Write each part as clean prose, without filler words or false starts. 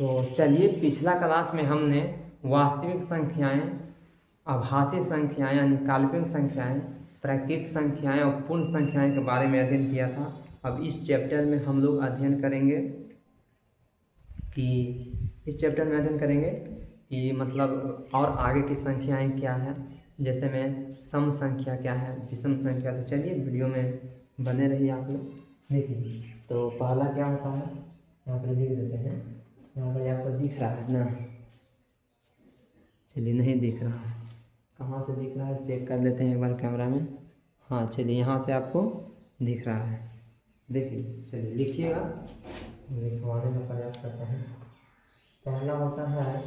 तो चलिए, पिछला क्लास में हमने वास्तविक संख्याएं, आभासी संख्याएं यानी काल्पनिक संख्याएं, प्राकृतिक संख्याएं और पूर्ण संख्याएं के बारे में अध्ययन किया था। अब इस चैप्टर में हम लोग अध्ययन करेंगे कि मतलब और आगे की संख्याएं क्या है, जैसे में सम संख्या क्या है, विषम संख्या। तो चलिए वीडियो में बने रहिए आप लोग। देखिए, तो पहला क्या होता है, यहाँ पर लिख देते हैं। यहाँ पर आपको दिख रहा है ना? चलिए, नहीं दिख रहा है, कहाँ से दिख रहा है चेक कर लेते हैं एक बार कैमरा में। हाँ चलिए, यहाँ से आपको दिख रहा है। देखिए, चलिए लिखिएगा, लिखवाने का प्रयास करता हूँ। पहला होता है,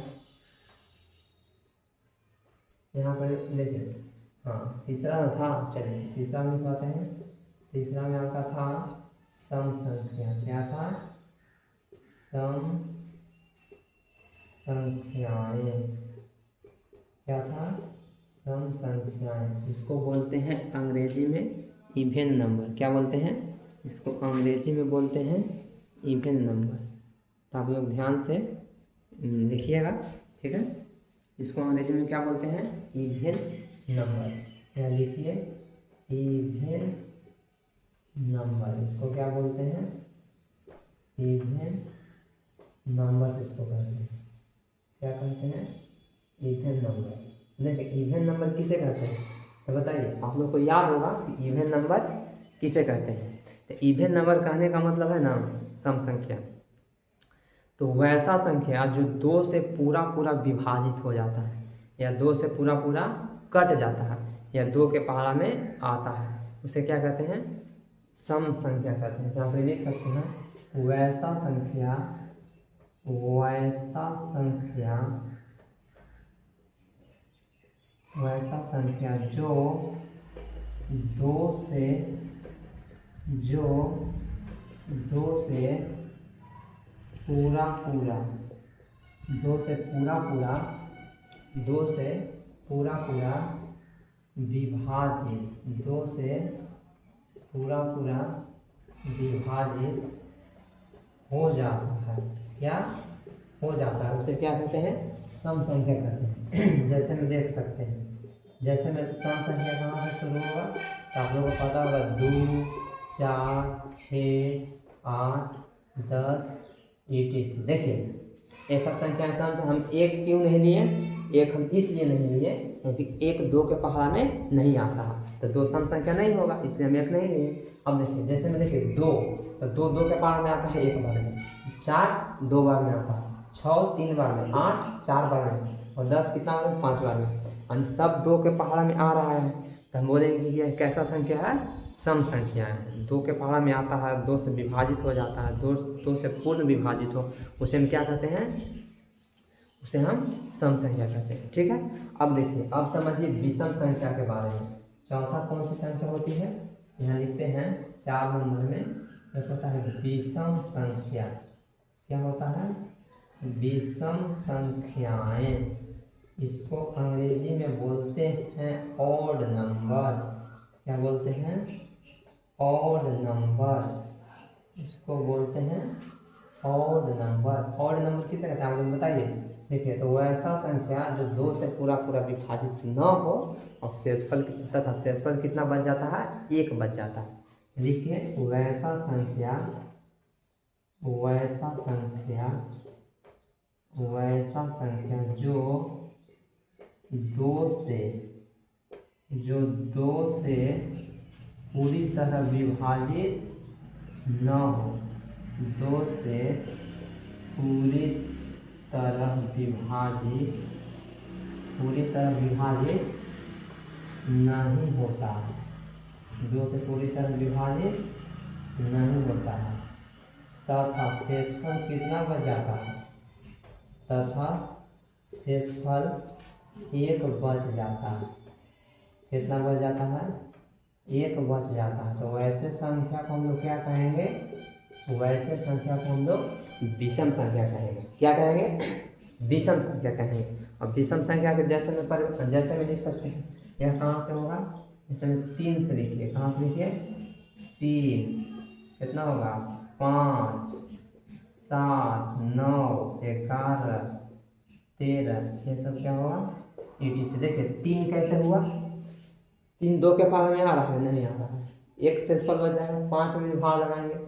यहाँ पर देखिए, हाँ तीसरा ना था, चलिए तीसरा में लिखवाते हैं। तीसरा में आपका था सम संख्या। क्या था? सम संख्याएं। क्या था? सम संख्याएं। इसको बोलते हैं अंग्रेजी में इवन नंबर। क्या बोलते हैं इसको? अंग्रेजी में बोलते हैं इवन नंबर। तो आप लोग ध्यान से लिखिएगा, ठीक है? इसको अंग्रेजी में क्या बोलते हैं? Even number. या लिखिए, इवन नंबर। इसको क्या बोलते हैं? इवन नंबर इसको कहते हैं। क्या कहते हैं? Even number. देखिए, इवन नंबर किसे कहते हैं तो बताइए, आप लोग को याद होगा कि इवन नंबर किसे कहते हैं। तो इवन नंबर कहने का मतलब है ना सम संख्या। तो वैसा संख्या जो दो से पूरा पूरा विभाजित हो जाता है, या दो से पूरा पूरा कट जाता है, या दो के पहाड़ा में आता है, उसे क्या कहते हैं? सम संख्या कहते हैं। यहाँ पर लिख सकते हैं, वैसा संख्या, वैसा संख्या, वैसा संख्या जो दो से पूरा पूरा, दो से पूरा पूरा विभाजित, दो से पूरा पूरा विभाजित हो जाता है। क्या हो जाता है? उसे क्या कहते हैं? सम संख्या कहते हैं। जैसे में देख सकते हैं, जैसे में सम संख्या कहाँ से शुरू होगा तो आप लोगों को पता होगा, 2, 4, 6, 8, 10 etc। देखिए, ये सब संख्या हम एक क्यों नहीं लिए? एक हम इसलिए नहीं लिए क्योंकि एक दो के पहाड़ा में नहीं आता है, तो दो सम संख्या नहीं होगा, इसलिए हम एक नहीं लिए। अब देखिए, जैसे में देखिए 2, तो दो के पहाड़ में आता है एक बार में, 4 2 बार में आता है, 6 3 बार में, 8 4 बार में, और 10 कितना बार में? 5 बार में। और सब दो के पहाड़ा में आ रहा है, तो हम बोलेंगे कि यह कैसा संख्या है? सम संख्या है। दो के पहाड़ा में आता है, दो से विभाजित हो जाता है, दो से पूर्ण विभाजित हो, उसे हम क्या कहते हैं? उसे हम सम संख्या कहते हैं। ठीक है, अब देखिए, अब समझिए विषम संख्या के बारे में। चौथा कौन सी संख्या होती है? यहाँ लिखते हैं 4 नंबर में, एक होता है विषम संख्या। क्या होता है? विषम संख्याएं। इसको अंग्रेजी में बोलते हैं ऑड नंबर। क्या बोलते हैं? Odd number. इसको बोलते हैं ऑड नंबर। ऑड नंबर किसे कहते हैं आप लोग बताइए। देखिए, तो वैसा संख्या जो दो से पूरा पूरा विभाजित न हो और शेषफल तथा शेषफल कितना बच जाता है? 1 बच जाता है। देखिए, वैसा संख्या, वैसा संख्या, वैसा संख्या जो दो से पूरी तरह विभाजित न हो, दो से पूरी तरह विभाजित नहीं होता है, दो से पूरी तरह विभाजित नहीं होता है, तथा शेषफल कितना बच जाता है? तथा शेषफल 1 बच जाता है। कितना बच जाता है? 1 बच जाता है। तो वैसे संख्या को हम लोग क्या कहेंगे? वैसे संख्या को हम लोग विषम संख्या कहेंगे। क्या कहेंगे? विषम संख्या कहेंगे। अब विषम संख्या के जैसे में लिख सकते हैं, यह कहाँ से होगा? जैसे में 3 से लिखिए। कहाँ से लिखिए? 3 कितना होगा? 5 7, 9, 11, 13, ये सब क्या होगा ETC। देखिए 3 कैसे हुआ, 3 2 के भाग में आ रहा है, नहीं आ रहा है, 1 शेषफल बच जाएगा। 5 में भाग लगाएंगे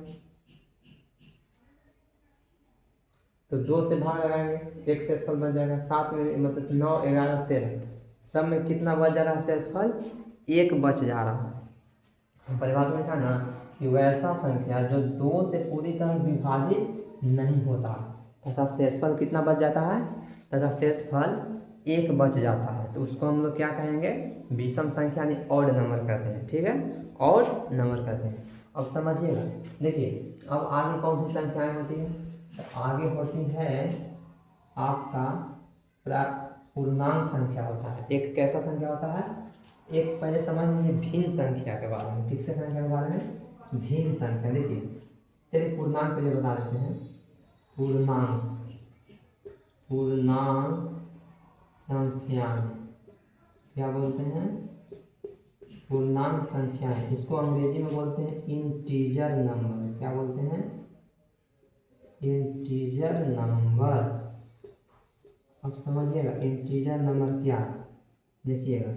तो 2 से भाग लगाएंगे, 1 शेषफल बच जाएगा। 7 में मतलब 9, 11, 13, सब में कितना बच जा रहा है शेषफल, 1 बच जा रहा है। परिभाषा में था ना कि वैसा संख्या जो 2 से पूरी तरह विभाजित नहीं होता तथा शेषफल कितना बच जाता है, तथा शेषफल 1 बच जाता है, तो उसको हम लोग क्या कहेंगे, विषम संख्या यानी ऑड नंबर कहते हैं। ठीक है, ऑड नंबर कहते हैं। अब समझिएगा, देखिए अब आगे कौन सी संख्याएं होती हैं, तो आगे होती है आपका पूर्णांक संख्या होता है। एक कैसा संख्या होता है, एक पहले समझ लीजिए भिन्न संख्या के बारे में। किसके संख्या के बारे में, भिन्न संख्या। देखिए चलिए पूर्णांक पहले बता देते हैं। पूर्णांक संख्याएं क्या बोलते हैं, पूर्णांक संख्याएं, इसको अंग्रेजी में बोलते हैं इंटीजर नंबर। क्या बोलते हैं, इंटीजर नंबर। अब समझिएगा इंटीजर नंबर क्या है, देखिएगा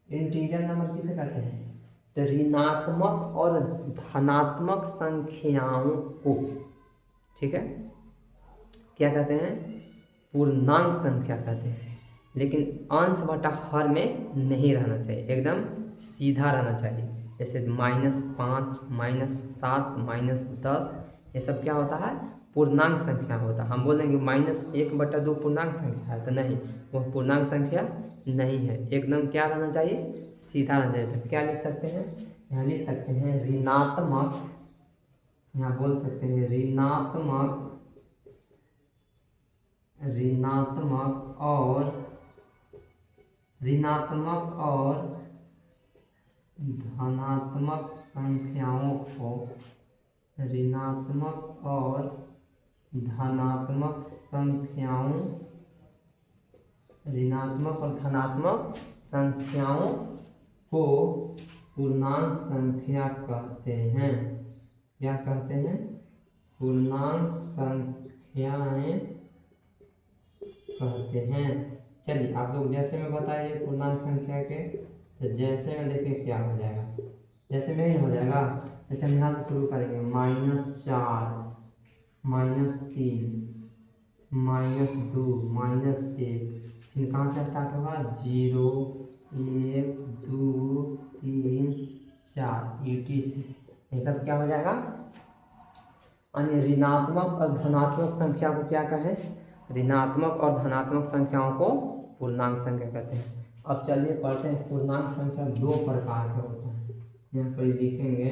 इंटीजर नंबर किसे कहते हैं, तो ऋणात्मक और धनात्मक संख्याओं को, ठीक है, क्या कहते हैं, पूर्णांक संख्या कहते हैं। लेकिन अंश बटा हर में नहीं रहना चाहिए, एकदम सीधा रहना चाहिए। जैसे -5, -7, -10, ये सब क्या होता है, पूर्णांक संख्या होता है। हम बोलेंगे -1/2 पूर्णांक संख्या है, तो नहीं, वह पूर्णांक संख्या नहीं है। एकदम क्या रहना चाहिए, सीधा रहना चाहिए। तो क्या लिख सकते हैं, यहाँ लिख सकते हैं ऋणात्मक, यहाँ बोल सकते हैं ऋणात्मक और धनात्मक संख्याओं को, ऋणात्मक और धनात्मक संख्याओं को पूर्णांक संख्या कहते हैं। क्या कहते हैं, पूर्णांक संख्याएं कहते हैं। चलिए आप लोग जैसे में बताइए पूर्णांक संख्या के, तो जैसे में देखिए क्या हो जाएगा, जैसे में ही हो जाएगा। जैसे हम यहाँ से शुरू करेंगे -4, -3, -2, -1, फिर कहाँ से स्टार्ट होगा, 0, 1, 2, 3, 4 ETC, ये सब क्या हो जाएगा। अन्य ऋणात्मक और धनात्मक संख्या को क्या कहें, ऋणात्मक और धनात्मक संख्याओं को पूर्णांक संख्या कहते हैं। अब चलिए पढ़ते हैं, पूर्णांक संख्या 2 प्रकार के होते हैं। यहाँ पर लिखेंगे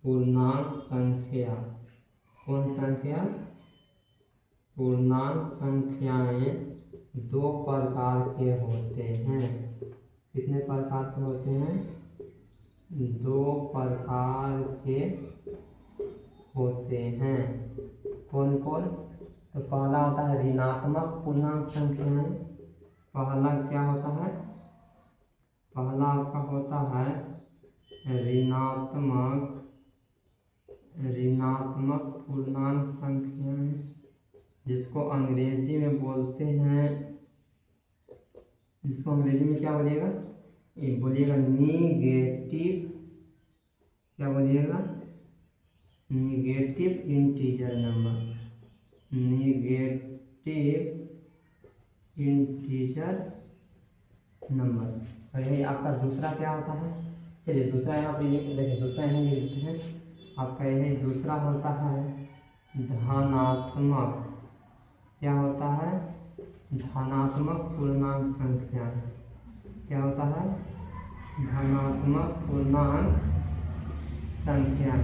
पूर्णांक संख्या, कौन संख्या, पूर्णांक संख्याएं 2 प्रकार के होते हैं। कितने प्रकार के होते हैं, 2 प्रकार के होते हैं। कौन कौन, तो पहला होता है ऋणात्मक पूर्णांक संख्याएं। पहला क्या होता है, पहला आपका होता है ऋणात्मक पूर्णांक संख्याएं, जिसको अंग्रेजी में बोलते हैं, जिसको अंग्रेजी में क्या बोलिएगा, ये बोलिएगा निगेटिव, क्या बोलिएगा, negative integer number, negative integer number. और यही आपका दूसरा क्या होता है, चलिए दूसरा यहाँ पे देखिए, दूसरा यहाँ लिखते हैं आपका, यही दूसरा होता है धनात्मक, क्या होता है, धनात्मक पूर्णांक संख्या। क्या होता है, धनात्मक पूर्णांक संख्या।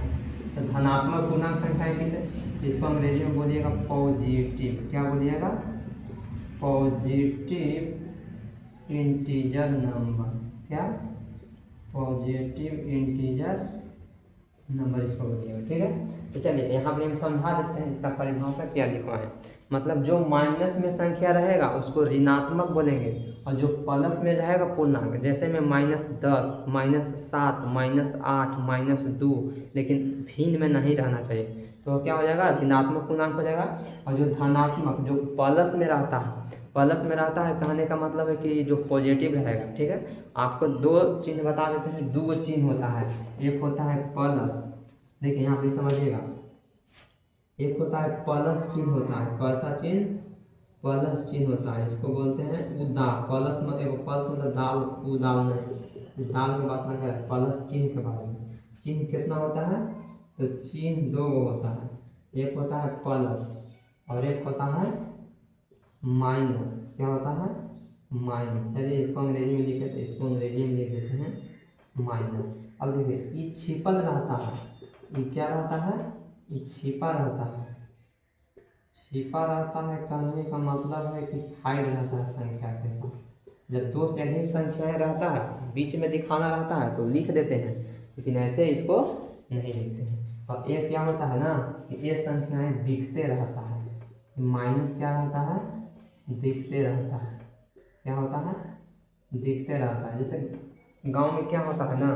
तो धनात्मक पूर्णांक संख्या किसे, इसको अंग्रेजी में बोलिएगा पॉजिटिव। क्या बोलिएगा, पॉजिटिव इंटीजर नंबर। क्या, पॉजिटिव इंटीजर नंबर इसको बोलिएगा। ठीक है, तो चलिए यहाँ पर हम समझा देते हैं इसका परिभाषा क्या लिखा है। मतलब जो माइनस में संख्या रहेगा उसको ऋणात्मक बोलेंगे, और जो प्लस में रहेगा पूर्णांक। जैसे में -10, -7, -8, -2, लेकिन भिन्न में नहीं रहना चाहिए, तो क्या हो जाएगा, ऋणात्मक पूर्णांक हो जाएगा। और जो धनात्मक, जो प्लस में रहता है, प्लस में रहता है कहने का मतलब है कि जो पॉजिटिव रहेगा, ठीक है। आपको दो चिन्ह बता देते हैं, दो चिन्ह होता है, एक होता है प्लस, देखिए यहाँ पे समझिएगा, एक होता है प्लस चिन्ह होता है, कैसा चिन्ह, प्लस चिन्ह होता है, इसको बोलते हैं उदाल। प्लस में एगो प्लस मतलब दाल, उदाल नहीं, दाल की बात नहीं है, प्लस चिन्ह के बारे में। चिन्ह कितना होता है, तो चिन्ह दो गो होता है, एक होता है प्लस और एक होता है माइनस। क्या होता है, माइनस। चलिए इसको अंग्रेजी में लिखे, तो इसको अंग्रेजी में लिख देते हैं माइनस। अब देखिए ये छिपल रहता है, ये क्या रहता है, ये छिपा रहता है। छिपा रहता है कहने का मतलब है कि हाइड रहता है संख्या के साथ। जब दो से अधिक संख्याएं रहता है, बीच में दिखाना रहता है तो लिख देते हैं, लेकिन ऐसे इसको नहीं लिखते हैं। और एक क्या होता है ना कि ये संख्याएं दिखते रहता है, माइनस क्या रहता है, दिखते रहता है। क्या होता है, दिखते रहता है। जैसे गांव में क्या होता है ना,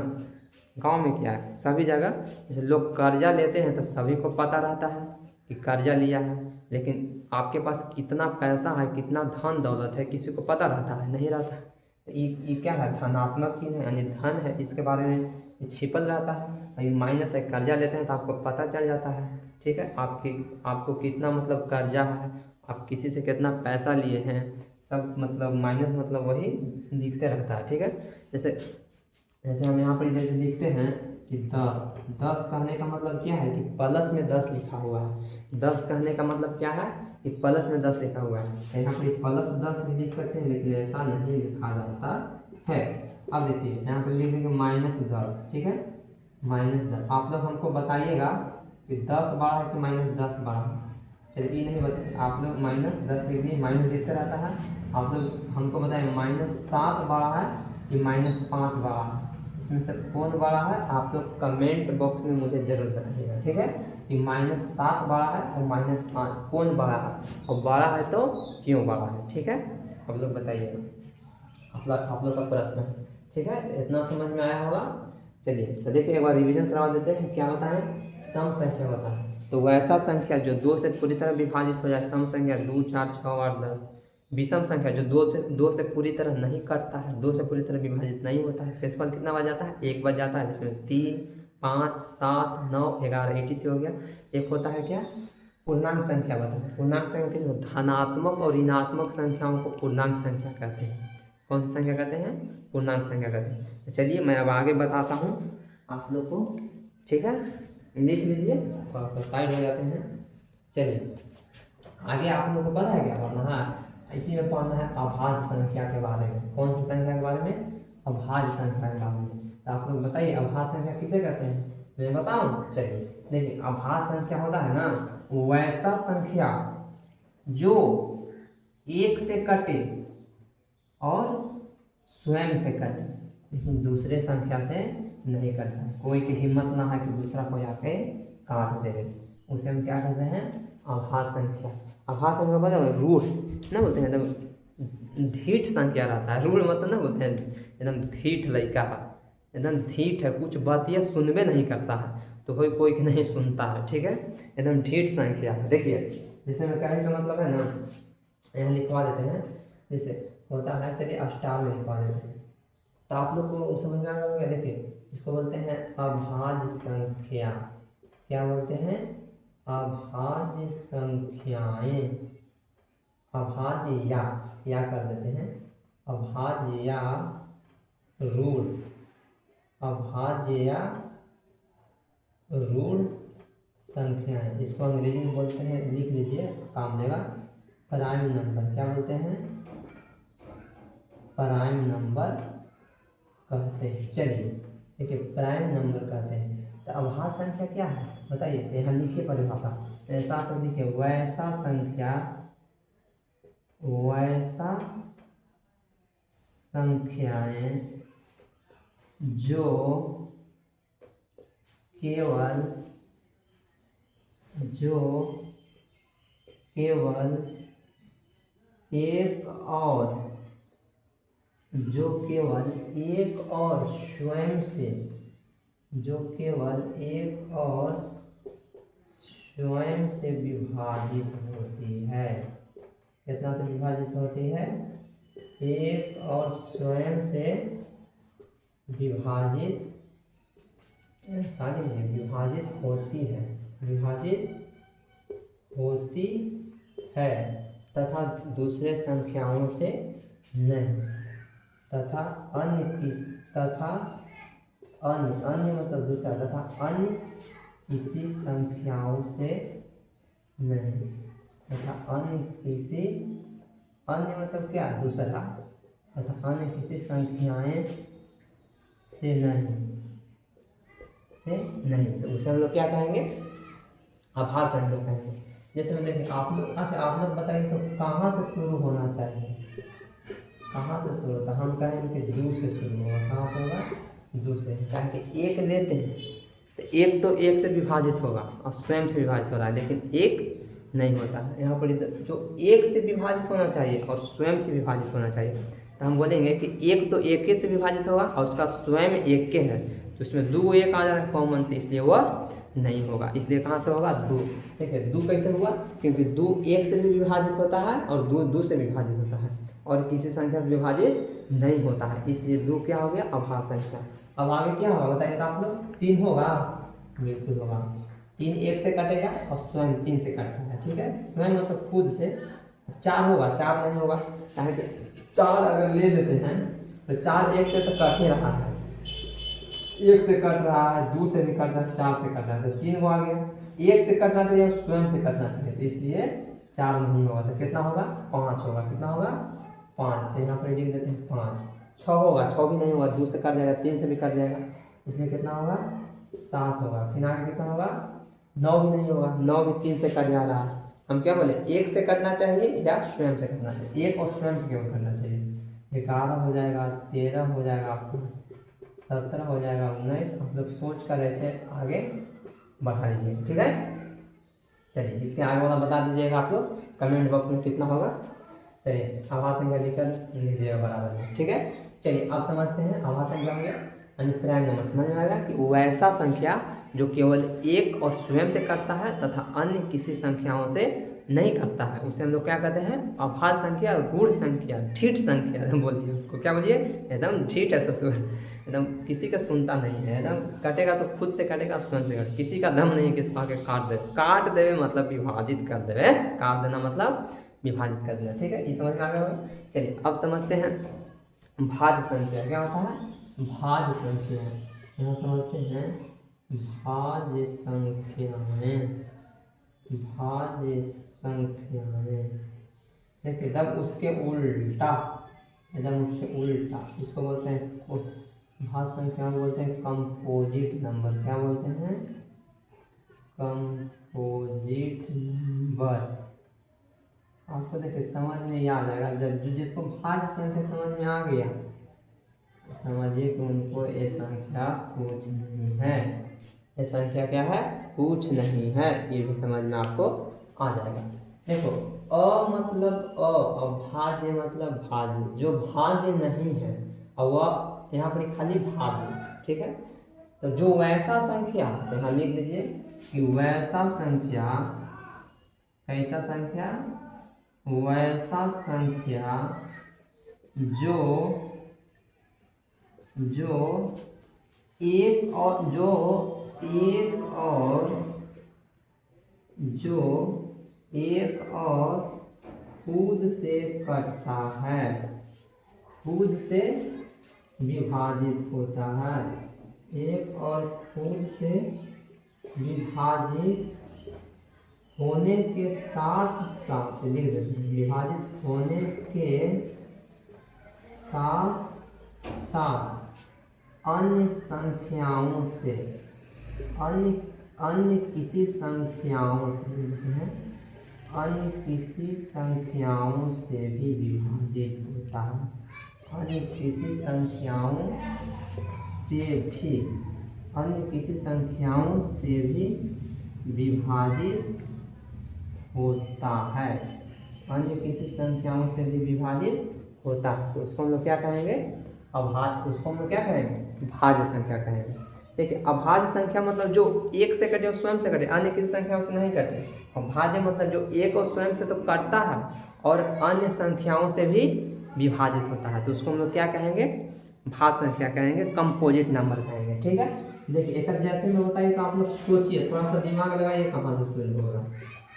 गांव में क्या है, सभी जगह जैसे लोग कर्जा लेते हैं तो सभी को पता रहता है कि कर्जा लिया है, लेकिन आपके पास कितना पैसा है, कितना धन दौलत है, किसी को पता रहता है, नहीं रहता है। तो ये क्या है, धनात्मक चीज़ है, यानी धन है, इसके बारे में ये छिपल रहता है। अभी माइनस है, कर्जा लेते हैं तो आपको पता चल जाता है, ठीक है। आपको कितना मतलब कर्जा है, आप किसी से कितना पैसा लिए हैं, सब मतलब माइनस मतलब वही दिखते रहता है, ठीक है। जैसे जैसे हम यहाँ पर जैसे लिखते हैं कि 10 कहने का मतलब क्या है कि प्लस में 10 लिखा हुआ है। 10 कहने का मतलब क्या है कि प्लस में 10 लिखा हुआ है, तो यहाँ पर +10 भी लिख सकते हैं, लेकिन ऐसा नहीं लिखा जाता है। अब देखिए यहाँ पर लिखेंगे -10, ठीक है, -10। आप लोग हमको बताइएगा कि 10 बड़ा है कि -10 बड़ा है। चलिए ये नहीं बताइए, आप लोग -10 लिख दिए, माइनस दिखता रहता है। आप लोग हमको बताइए -7 बड़ा है कि -5 बड़ा है, इसमें से कौन बड़ा है, आप लोग कमेंट बॉक्स में मुझे जरूर बताइएगा, ठीक है। कि -7 बड़ा है और -5 कौन बड़ा है, और बड़ा है तो क्यों बड़ा है, ठीक है। आप लोग बताइएगा, आप लोग का प्रश्न है, ठीक है। तो इतना समझ में आया होगा। चलिए तो देखिए एक बार रिवीजन करवा देते हैं। क्या होता है, सम संख्या होता है तो वैसा संख्या जो 2 से पूरी तरह विभाजित हो जाए, सम संख्या 2, 4, 6, 8, 10। विषम संख्या जो 2 से पूरी तरह नहीं कटता है, 2 से पूरी तरह विभाजित नहीं होता है, शेषफल कितना बच जाता है, 1 बच जाता है, जिसमें 3, 5, 7, 9, 11 etc हो गया। एक होता है क्या, पूर्णांक संख्या बताते हैं। पूर्णांक संख्या किस, धनात्मक और ऋणात्मक संख्याओं को पूर्णांक संख्या कहते हैं। कौन सी संख्या कहते हैं, पूर्णांक संख्या कहते हैं। तो चलिए मैं अब आगे बताता हूँ आप लोग को, ठीक है। लिख लीजिए, थोड़ा सा साइड हो जाते हैं। चलिए आगे आप लोगों को पता है क्या पढ़ना है, इसी में पढ़ना है अभाज्य संख्या के बारे में। कौन सी संख्या के बारे में, अभाज्य संख्या के बारे में। तो आप लोग बताइए अभाज्य संख्या किसे कहते हैं, मैं बताऊं। चलिए देखिए, अभाज्य संख्या होता है ना वैसा संख्या जो एक से कटे और स्वयं से कटे, लेकिन दूसरे संख्या से नहीं कटता है। कोई की हिम्मत ना है कि दूसरा को आके काट दे, उसे हम क्या कहते हैं, अभाज्य संख्या। अभाज्य संख्या मतलब रूढ़ ना बोलते हैं, एकदम धीठ संख्या रहता है। रूढ़ मतलब ना बोलते हैं एकदम धीठ लड़का है, एकदम धीठ है, कुछ बातियाँ सुनबे नहीं करता है, तो कोई की नहीं सुनता है, ठीक है। एकदम धीठ संख्या है। देखिए जैसे मैं कहने का मतलब है ना, यहाँ लिखवा देते हैं, जैसे होता है, चलिए स्टार में लिखवा देते हैं, तो आप लोग को समझ में आ गया। देखिए इसको बोलते हैं अभाज्य संख्या। क्या बोलते हैं, अभाज्य संख्याएं। अभाज्य या कर देते हैं, अभाज्य या रूढ़, अभाज्य या रूढ़ संख्याएं। इसको अंग्रेजी में बोलते हैं, लिख लीजिए काम देगा, प्राइम नंबर। क्या बोलते हैं, प्राइम नंबर कहते हैं। चलिए देखिए प्राइम नंबर कहते हैं। तो अभाज्य संख्या क्या है बताइए, तो यहाँ लिखिए परिभाषा, ऐसा सब लिखिए, वैसा संख्या, वैसा संख्याएं जो केवल जो केवल एक और स्वयं से विभाजित होती है। कितना से विभाजित होती है? एक और स्वयं से विभाजित होती है तथा दूसरे संख्याओं से नहीं, तथा अन्य मतलब दूसरा, तथा अन्य किसी संख्याओं से नहीं, तथा अन्य मतलब क्या? दूसरा, तथा अन्य किसी संख्याएं से नहीं। तो उसे हम लोग क्या कहेंगे? आभास संख्या कहेंगे। जैसे हम देखें, आप लोग बताइए तो कहाँ से शुरू होना चाहिए? कहाँ से शुरू होता? हम कहेंगे कि दो से शुरू होगा। कहाँ से होगा? दो से। कारण कि एक लेते हैं तो एक तो एक से विभाजित होगा और स्वयं से विभाजित हो रहा है, लेकिन एक नहीं होता है। यहाँ पर जो एक से विभाजित होना चाहिए और स्वयं से विभाजित होना चाहिए, तो हम बोलेंगे कि एक तो एक से विभाजित होगा और उसका स्वयं एक के है, तो इसमें दो एक आ जा रहा है कॉमन, तो इसलिए वह नहीं होगा। इसलिए कहाँ से होगा? दो। ठीक है, दो कैसे हुआ? क्योंकि दो एक से भी विभाजित होता है और दो से विभाजित होता है और किसी संख्या से विभाजित नहीं होता है, इसलिए दो क्या हो गया? अभाज्य संख्या। अब आगे क्या होगा बताइए तो आप लोग? तीन होगा, बिल्कुल होगा। तीन एक से कटेगा और स्वयं तीन से कटता है। ठीक है, स्वयं मतलब खुद से। चार होगा, चार नहीं होगा, चार अगर ले लेते हैं तो चार एक से तो कट ही रहा है, एक से कट रहा है, दो से भी कट रहा है, चार से कट रहा है, तो तीन को आ गया। एक से कटना चाहिए और स्वयं से कटना चाहिए, तो इसलिए चार नहीं होगा, तो कितना होगा? पाँच होगा। कितना होगा? पाँच। तो यहाँ पर लिख देते हैं पाँच। छः होगा, छः भी नहीं होगा, दो से कट जाएगा, तीन से भी कट जाएगा, इसलिए कितना होगा? सात होगा। फिर आगे कितना होगा? नौ भी नहीं होगा, नौ भी तीन से कट जा रहा है। हम क्या बोले? एक से कटना चाहिए या स्वयं से कटना चाहिए? एक और स्वयं से केवल करना चाहिए। 11 हो जाएगा, 13 हो जाएगा, आपको 17 हो जाएगा, 19। आप लोग सोच कर ऐसे आगे बढ़ा लीजिए। ठीक है, चलिए इसके आगे वाला बता दीजिएगा आप लोग कमेंट बॉक्स में कितना होगा। चलिए आभास संख्या लिख दिएगा बराबर में। ठीक है, चलिए अब समझते हैं आभास संख्या हो गया यानी प्राइम नंबर। समझ में आएगा कि वैसा संख्या जो केवल एक और स्वयं से करता है तथा अन्य किसी संख्याओं से नहीं करता है, उसे हम लोग क्या कहते हैं? अभाज्य संख्या, रूढ़ संख्या, ठीठ संख्या बोलिए उसको। क्या बोलिए? एकदम ठीठ है ससुर, एकदम किसी का सुनता नहीं है, एकदम कटेगा तो खुद से कटेगा, स्वयं से कटेगा, किसी का दम नहीं है किसको आके काट देवे मतलब विभाजित कर देवे। काट देना मतलब विभाजित कर देना। ठीक है, ये समझ में आ गया होगा। चलिए अब समझते हैं भाज्य संख्या क्या होता है। भाज्य संख्या यहाँ समझते हैं। भाज्य संख्याएं, भाज्य संख्याएं देखिए एकदम उसके उल्टा, एकदम उसके उल्टा, इसको बोलते हैं भाज्य संख्या बोलते हैं कंपोजिट नंबर। क्या बोलते हैं? Composite number. आपको देखिए समझ में ये आ जाएगा, जब जिसको भाज्य संख्या समझ में आ गया तो समझिए कि उनको ये संख्या कुछ नहीं है। ये संख्या क्या है? कुछ नहीं है, ये भी समझ में आपको आ जाएगा। देखो अ मतलब और भाज्य मतलब भाज्य, जो भाज्य नहीं है और वह यहाँ पर खाली भाज्य। ठीक है, तो जो वैसा संख्या, तो यहाँ लिख दीजिए कि वैसा संख्या, कैसा संख्या? वैसा संख्या जो एक और खुद से कटता है, खुद से विभाजित होता है। एक और खुद से विभाजित होने के साथ साथ, लिख देते हैं, विभाजित होने के साथ साथ अन्य संख्याओं से, अन्य किसी संख्याओं से, लिखते हैं अन्य किसी संख्याओं से भी विभाजित होता है। अन्य किसी संख्याओं से भी, अन्य किसी संख्याओं से भी विभाजित होता है, अन्य किसी संख्याओं से भी विभाजित होता है, तो उसको हम लोग क्या कहेंगे, अभाज्य, उसको हम लोग क्या कहेंगे, भाज्य संख्या कहेंगे। देखिए अभाज्य संख्या मतलब जो एक से कटे और स्वयं से कटे, अन्य किसी संख्याओं से नहीं कटे। और भाज्य मतलब जो एक और स्वयं से तो कटता है और अन्य संख्याओं से भी विभाजित होता है, तो उसको हम लोग क्या कहेंगे, भाज्य संख्या कहेंगे, कंपोजिट नंबर कहेंगे। ठीक है, देखिए एक जैसे में होता है तो आप लोग सोचिए, थोड़ा सा दिमाग लगाइए, कहाँ से शुरू होगा,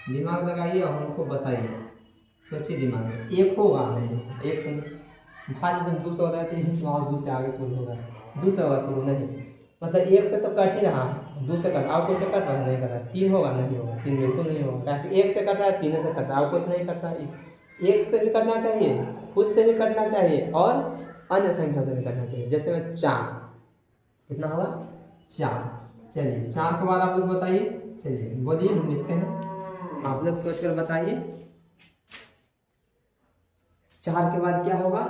दिमाग लगाइए और हमको बताइए, सोचिए दिमाग में, एक होगा नहीं, एक तो नहीं, भाज्य जब 200 होता है तो वहाँ 2 से आगे शुरू होगा, 2 से होगा शुरू नहीं, मतलब 1 से तो कट ही रहा, 2 से कट, और कुछ से कट रहा है, नहीं कट रहा है, 3 होगा नहीं होगा, 3 बिल्कुल नहीं होगा, क्योंकि 1 से कट रहा है, 3 से कट रहा है, और कुछ नहीं कट रहा है, 1 से भी कटना चाहिए, खुद से भी कटना चाहिए और अन्य संख्या से भी कटना चाहिए। जैसे में 4 कितना होगा, 4। चलिए 4 के बाद आप लोग बताइए, चलिए बोलिए, हम लिखते हैं, आप लोग सोच कर बताइए। 4 के बाद क्या होगा,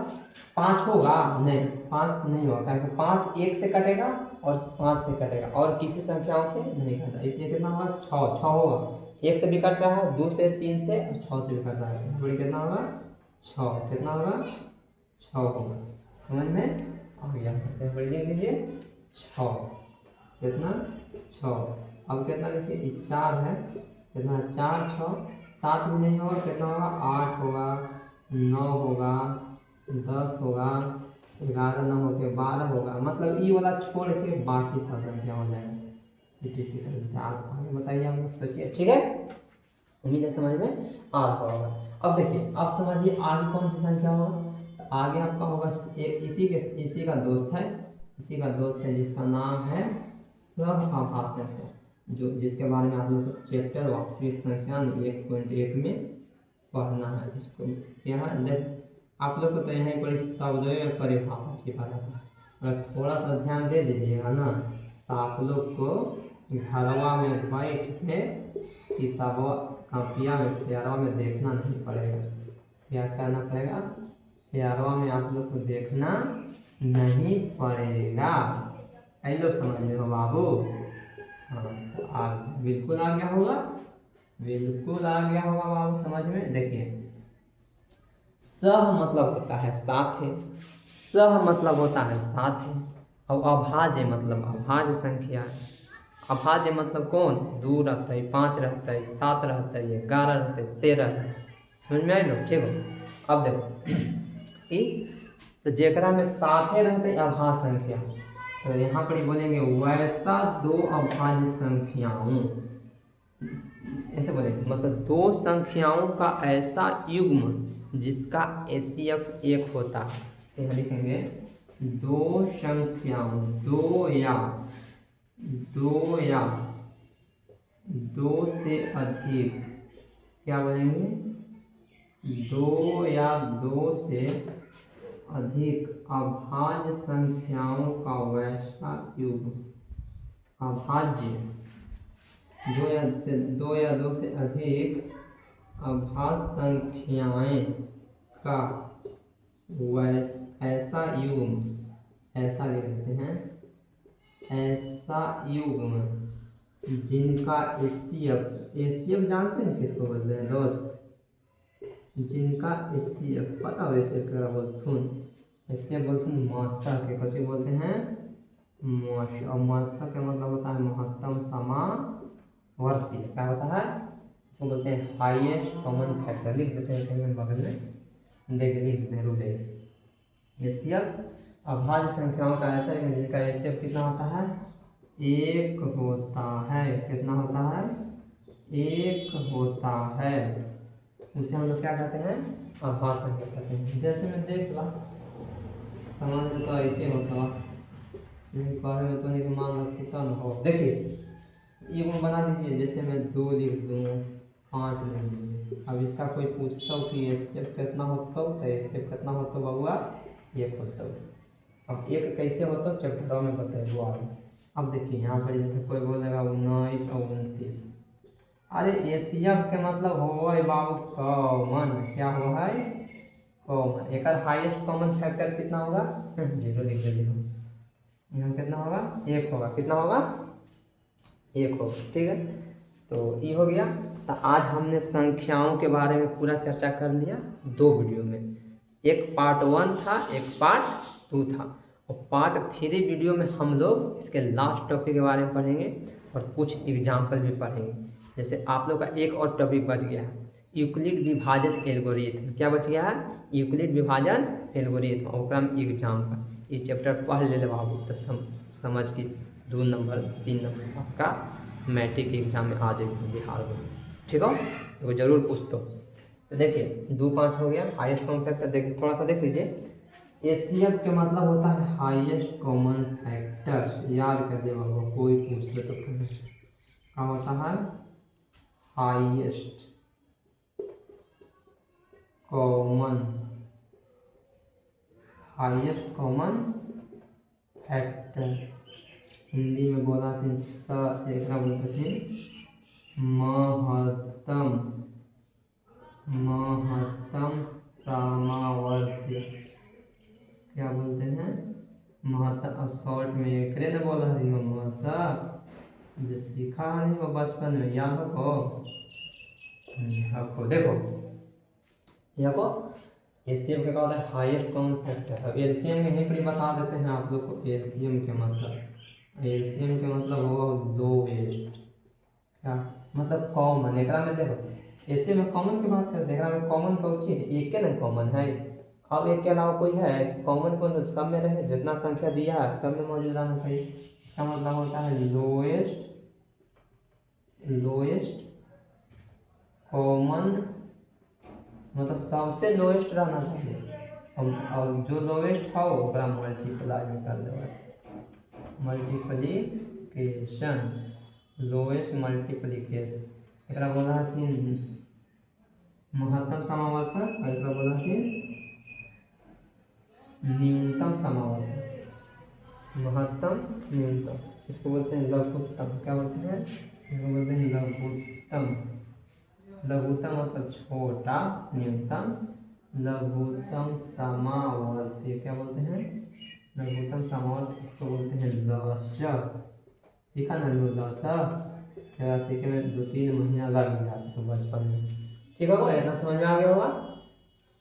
5 होगा नहीं, 5 नहीं होगा, क्योंकि 5 1 से कटेगा और 5 से कटेगा और किसी संख्याओं से नहीं कटा, इसलिए कितना होगा, 6 होगा, 1 से भी कट रहा है, 2 से, 3 से और 6 से भी कट रहा है, तो कितना होगा, 6, कितना होगा, 6 होगा। समझ में आ गया, बड़ी लिख लीजिए 6, कितना, 6। अब कितना लिखिए, 4 है, कितना, 4 6, 7 भी नहीं होगा, कितना होगा, 8 होगा, 9 होगा, 10 होगा, 11 9 होके 12 होगा, मतलब ये वाला छोड़ के बाकी सब संख्या हो जाएगा। आप आगे बताइए, आप लोग सोचिए, ठीक है, उम्मीद है समझ में आ रहा होगा। अब देखिए, अब समझिए आगे कौन सी संख्या होगा, तो आगे आपका होगा इसी का दोस्त है, इसी का दोस्त है जिसका नाम है सहअभाज्य संख्या, जो जिसके बारे में आप लोग को चैप्टर वास्तविक संख्या 1.1 में पढ़ना है। इसको यहाँ आप लोग को तो यहाँ बड़ी शब्दों में परिभाषा छिपा रहता है, अगर थोड़ा सा ध्यान दे दीजिएगा ना, तो आप लोग को घरवा में बैठ के किताबों कॉपिया में प्यारवा में देखना नहीं पड़ेगा। क्या करना पड़ेगा, प्यारवा में आप लोग को देखना नहीं पड़ेगा। ऐ लोग समझ में हो बाबू, हाँ बिल्कुल आ गया होगा, बिल्कुल आ गया होगा बाबू समझ में। देखिए सह मतलब होता है साथ है, सह मतलब होता है साथ है, और अभाज्य मतलब अभाज्य संख्या है। अभाज्य मतलब कौन, 2 रहता है, 5 रहता है, 7 रहता है, 11 रहता है, 13 रहता है, समझ में आई लो, ठीक हो। अब देखो तो जेकरा में साथे रहते अभाज्य संख्या, तो यहाँ पर बोलेंगे वैसा 2 अभाज्य संख्याओं, ऐसे बोलेंगे, मतलब 2 संख्याओं का ऐसा युग्म जिसका HCF 1 होता है। तो यहाँ लिखेंगे 2 संख्याओं, 2 या 2 से अधिक, क्या बोलेंगे, 2 या 2 से अधिक अभाज्य संख्याओं का वैसा युग्म, अभाज्य 2 या 2 से अधिक अभाज्य संख्याएं का ऐसा युग्म, ऐसा लिख देते हैं, ऐसा युग्म जिनका HCF जानते हैं किसको बोलते हैं दोस्त, जिनका HCF पता हो, HCF क्या बोलथुन, HCF बोलथुन मात्रा के, कौन बोलते हैं, मात्रा, और मात्रा का मतलब होता है महत्तम समावर्ती, क्या होता है, इसको बोलते हैं हाईएस्ट कॉमन फैक्टर। लिख देते हैं कहीं बगल में, देख लिख देते हैं, रुक जाइए। HCF अभाज्य संख्याओं का ऐसा है जिनका HCF कितना होता है, 1 होता है, कितना होता है, 1 होता है, उसे हम लोग क्या कहते हैं, अभाज्य संख्या कहते हैं। जैसे मैं देख ला समझ में तो ऐसे होता कहे में तो नहीं, मान लो कितना हो, देखिए ये बना दीजिए, जैसे मैं 2 लिख दूँ, 5 लिख दूँ। अब इसका कोई पूछता हो कि HCF कितना होता हो, तो HCF कितना होता बउआ, 1 होता हो। अब 1 कैसे होता चैप्टर में बताए वो आगे। अब देखिए यहाँ पर जैसे कोई बोलेगा 19 और 29, अरे HCF के मतलब हो बाबू कॉमन, क्या हो है, कॉमन। एक हाईएस्ट कॉमन फैक्टर कितना होगा, 0 लिख दीजिए, यहाँ कितना होगा, 1 होगा, कितना होगा, 1 होगा, ठीक है। तो ये हो गया। तो आज हमने संख्याओं के बारे में पूरा चर्चा कर लिया 2 वीडियो में, एक पार्ट 1 था, एक पार्ट 2 था, और पार्ट 3 वीडियो में हम लोग इसके लास्ट टॉपिक के बारे में पढ़ेंगे और कुछ एग्जाम्पल भी पढ़ेंगे। जैसे आप लोग का एक और टॉपिक बच गया है, यूक्लिड विभाजन एल्गोरिथम। क्या बच गया है? यूक्लिड विभाजन एल्गोरिथम, और एग्जाम्पल। ये चैप्टर पढ़ ले बाबू तो समझ के 2 नंबर 3 नंबर आपका मैट्रिक एग्जाम में आ जाएगी बिहार में। ठीक हो, तो जरूर पूछ दो। तो देखिए 2-5 हो गया। हाईएस्ट कॉमन फैक्टर देखिए, थोड़ा सा देख लीजिए। एचसीएफ का मतलब होता है हाईएस्ट कॉमन फैक्टर। याद कर दे बाबू, कोई पूछ ले तो क्या होता है? Highest common factor. हिंदी में बोला थे एक बोलते थे महत्तम सामर्थ्य। क्या बोलते हैं? महत्तम। अब शॉर्ट में एक न बोला रही हो महत्तम, जो सीखा नहीं हो बचपन में, याद रखो। आपको देखो एलसीएम क्या होता है? Highest common factor. अब एलसीएम में यहीं पर बता देते हैं आप लोग को। एलसीएम के मतलब हो लोएस्ट। क्या मतलब? कॉमन। एक में देखो एलसीएम में कॉमन की बात करते हैं, एक में कॉमन कौन सी है? एक के ना कॉमन है। अब एक के अलावा कोई है कॉमन? को तो सब में रहे, जितना संख्या दिया है सब में मौजूद रहना चाहिए। इसका मतलब होता है लोएस्ट कॉमन, मतलब सबसे लोएस्ट रहना चाहिए। और जो लोएस्ट हो ओकरा मल्टीप्लाई में कर देगा, मल्टीप्लिकेशन, लोएस्ट मल्टीप्लिकेशन। एकरा बोला कि महत्तम समावर्तक, और एकरा बोला कि न्यूनतम समावर्तक। महत्तम न्यूनतम, इसको बोलते हैं लघुत्तम। क्या बोलते हैं? इसको बोलते हैं लघुत्तम। लघुत्तम मतलब छोटा, न्यूनतम। लघुत्तम समावर्ती क्या बोलते हैं? लघुत्तम समावर्ती, इसको बोलते हैं दशक। सीखा ना जो दशक? क्या सीखे में 2-3 महीना लग गया तो बचपन में। ठीक होगा, इतना समझ में आ गया होगा।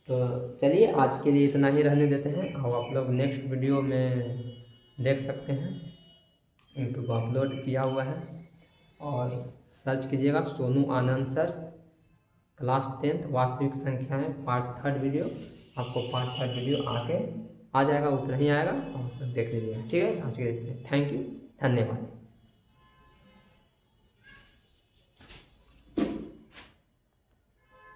तो चलिए आज के लिए इतना ही रहने देते हैं। अब आप लोग नेक्स्ट वीडियो में देख सकते हैं, यूट्यूब अपलोड किया हुआ है, और सर्च कीजिएगा सोनू आनंद सर, क्लास 10th वास्तविक संख्याएं पार्ट 3 वीडियो। आपको पार्ट 3 वीडियो आके आ जाएगा, उतना ही आएगा, और देख लीजिएगा। ठीक है, आज के लिए थैंक यू, धन्यवाद।